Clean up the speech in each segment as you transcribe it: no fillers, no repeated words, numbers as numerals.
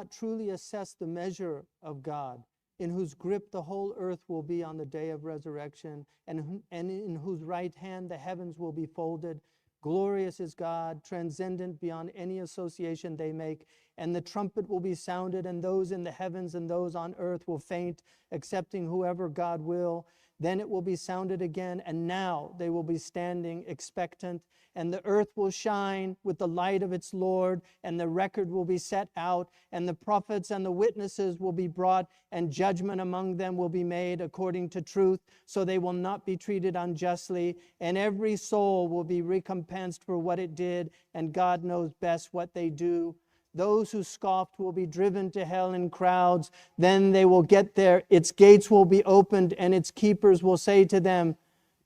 not truly assess the measure of God, in whose grip the whole earth will be on the day of resurrection, and in whose right hand the heavens will be folded. Glorious is God, transcendent beyond any association they make. And the trumpet will be sounded, and those in the heavens and those on earth will faint, excepting whoever God will. Then it will be sounded again, and now they will be standing expectant. And the earth will shine with the light of its Lord, and the record will be set out, and the prophets and the witnesses will be brought, and judgment among them will be made according to truth, so they will not be treated unjustly, and every soul will be recompensed for what it did, and God knows best what they do. Those who scoffed will be driven to hell in crowds. Then they will get there. Its gates will be opened, and its keepers will say to them,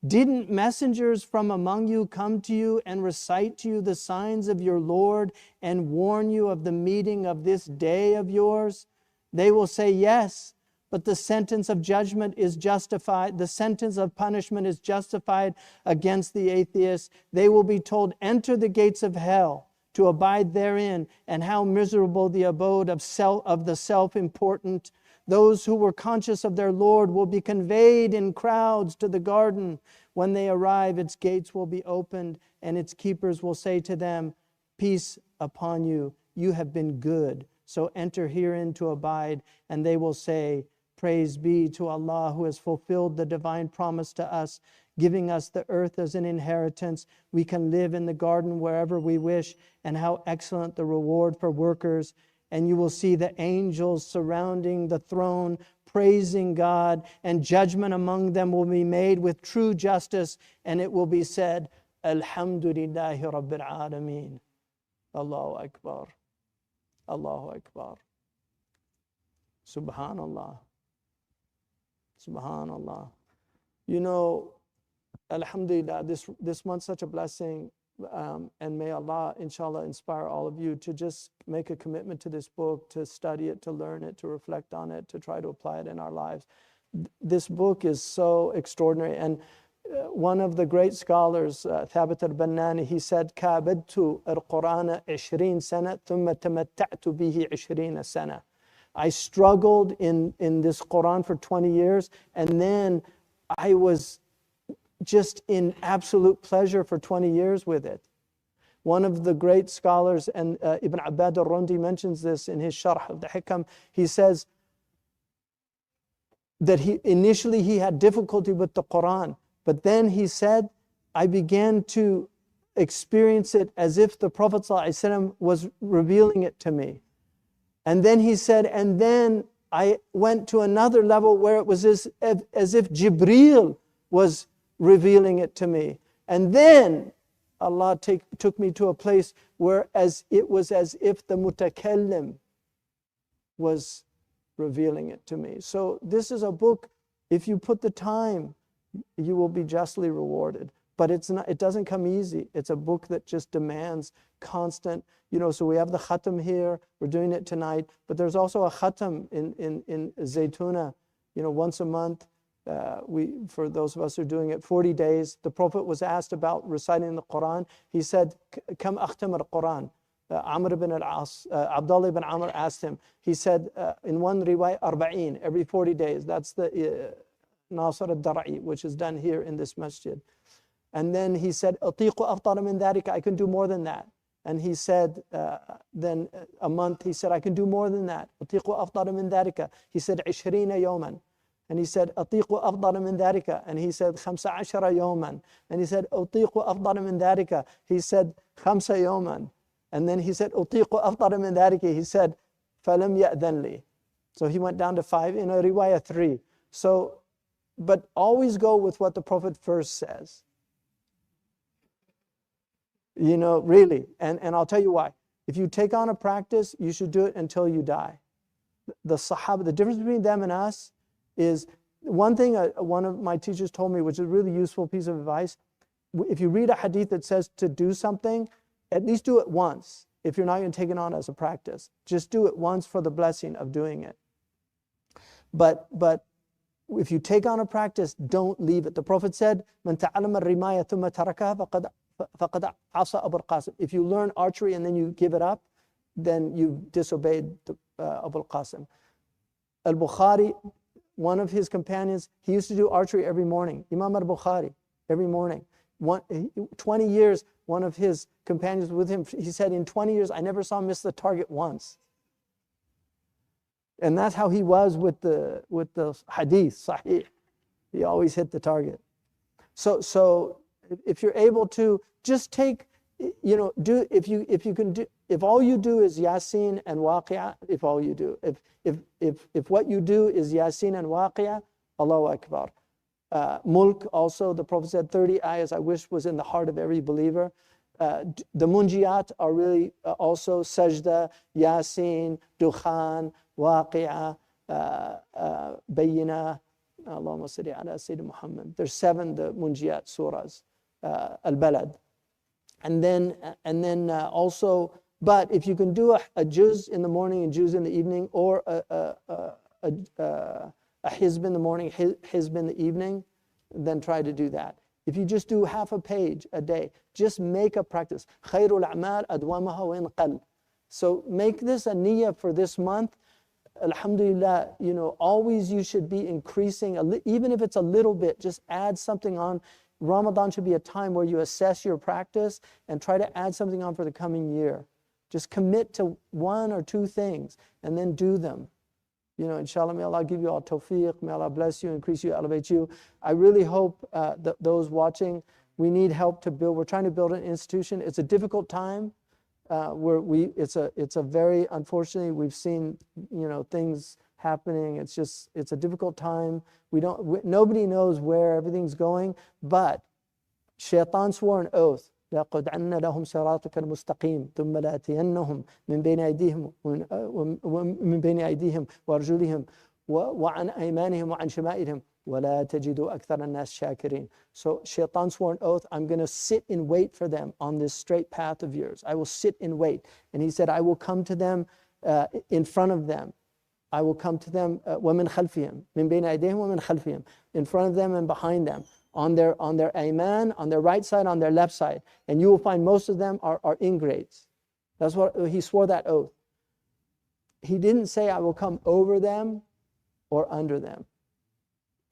didn't messengers from among you come to you and recite to you the signs of your Lord and warn you of the meeting of this day of yours? They will say, yes, but the sentence of judgment is justified. The sentence of punishment is justified against the atheists. They will be told, enter the gates of hell, to abide therein, and how miserable the abode of the self-important. Those who were conscious of their Lord will be conveyed in crowds to the garden. When they arrive, its gates will be opened, and its keepers will say to them, peace upon you, you have been good, so enter herein to abide. And they will say, praise be to Allah who has fulfilled the divine promise to us, giving us the earth as an inheritance. We can live in the garden wherever we wish, and how excellent the reward for workers. And you will see the angels surrounding the throne, praising God, and judgment among them will be made with true justice, and it will be said, Alhamdulillahi Rabbil Alameen. Allahu Akbar. Allahu Akbar. Subhanallah. Subhanallah. You know, Alhamdulillah, this month's such a blessing, and may Allah, inshallah, inspire all of you to just make a commitment to this book, to study it, to learn it, to reflect on it, to try to apply it in our lives. This book is so extraordinary, and one of the great scholars, Thabit al-Bannani, he said, كابدت القرآن 20 سنة ثم تمتعت به 20 سنة. I struggled in this Quran for 20 years, and then I was just in absolute pleasure for 20 years with it. One of the great scholars, and Ibn Abbad al-Rundi mentions this in his Sharh of the Hikam, he says that initially he had difficulty with the Quran, but then he said, I began to experience it as if the Prophet ﷺ was revealing it to me. And then he said, and then I went to another level where it was as if Jibreel was revealing it to me. And then Allah took me to a place where it was as if the mutakallim was revealing it to me. So this is a book, if you put the time, you will be justly rewarded. But it doesn't come easy. It's a book that just demands constant, so we have the khatam here, we're doing it tonight, but there's also a khatam in Zaytuna, once a month. For those of us who are doing it 40 days, the Prophet was asked about reciting the Quran. He said, Kam akhtam al-Quran. Amr ibn al-As, Abdullah ibn Amr asked him. He said, in one riwayah, 40, every 40 days. That's the Nasr al-Dar'i, which is done here in this masjid. And then he said, Atiqu afdala min dhalika, I can do more than that. And he said, then a month, he said, I can do more than that. Atiqu afdala min dhalika. He said, 20 yawman. And he said, Atiqu afdala min dhalika. And he said, 15 yawman. And he said, Atiqu afdala min dhalika. He said, 5 yawman. And then he said, Atiqu afdala min dhalika. He said, falam ya'dhan li. So he went down to 5, in a riwayah 3. So, but always go with what the Prophet first says. Really. And I'll tell you why. If you take on a practice, you should do it until you die. The Sahaba, the difference between them and us is one thing one of my teachers told me, which is a really useful piece of advice. If you read a hadith that says to do something, at least do it once. If you're not going to take it on as a practice, just do it once for the blessing of doing it. But if you take on a practice, don't leave it. The Prophet said, "Man ta'allama ar-rimaya thumma tarakaha faqad asa Abul Qasim." If you learn archery and then you give it up, then you've disobeyed Abu al-Qasim. Al-Bukhari, one of his companions, he used to do archery every morning. Imam al-Bukhari, every morning. 20 years, one of his companions with him, he said, in 20 years, I never saw him miss the target once. And that's how he was with the hadith, sahih. He always hit the target. So if you're able to, just take, do, if you can do, if all you do is Yasin and Waqi'ah, if what you do is Yasin and Waqi'ah, Allahu Akbar. Mulk also, the Prophet said 30 ayahs I wish was in the heart of every believer. The munjiyat are really also Sajda, Yasin, Dukhan, Waqi'ah, Bayyinah, Allahumma salli ala Sayyidina Muhammad. There's 7 the munjiyat surahs, Al-Balad. And then also, but if you can do a juz in the morning and juz in the evening, or a hizb in the morning, hizb in the evening, then try to do that. If you just do half a page a day, just make a practice. Khairul a'mal adwamaha wa in qal. So make this a niyyah for this month. Alhamdulillah, always you should be increasing, even if it's a little bit, just add something on. Ramadan should be a time where you assess your practice and try to add something on for the coming year. Just commit to 1 or 2 things and then do them. Inshallah, may Allah give you all tawfiq, may Allah bless you, increase you, elevate you. I really hope that those watching, we need help to build. We're trying to build an institution. It's a difficult time. It's a very, unfortunately, we've seen, things happening. It's a difficult time. Nobody knows where everything's going, but Shaitan swore an oath. لَقَدْعَنَّ لَهُمْ صِرَاطَكَ الْمُسْتَقِيمِ ثُمَّ لَآتِيَنَّهُم مِّن بَيْنِ أَيْدِيهِمْ وَأَرْجُلِهِمْ وَعَنْ أَيْمَانِهِمْ وَعَنْ شَمَائِلِهِمْ وَلَا تَجِدُ أَكْثَرَ النَّاسِ شَاكِرِينَ. So Shaitan swore an oath, I'm going to sit in wait for them on this straight path of yours. I will sit in wait. And he said, I will come to them in front of them. I will come to them وَمِنْ خَلْفِهِمْ مِنْ بَيْنِ أَيْدِيهِمْ وَمِنْ خَلْفِهِمْ, in front of them and behind them, on their ayman, on their right side, on their left side. And you will find most of them are ingrates. That's what he swore, that oath. He didn't say I will come over them or under them.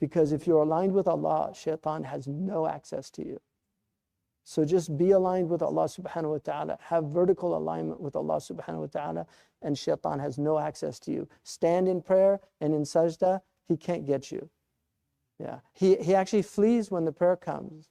Because if you're aligned with Allah, Shaitan has no access to you. So just be aligned with Allah subhanahu wa ta'ala. Have vertical alignment with Allah subhanahu wa ta'ala, and Shaitan has no access to you. Stand in prayer and in sajda, he can't get you. Yeah. He actually flees when the prayer comes,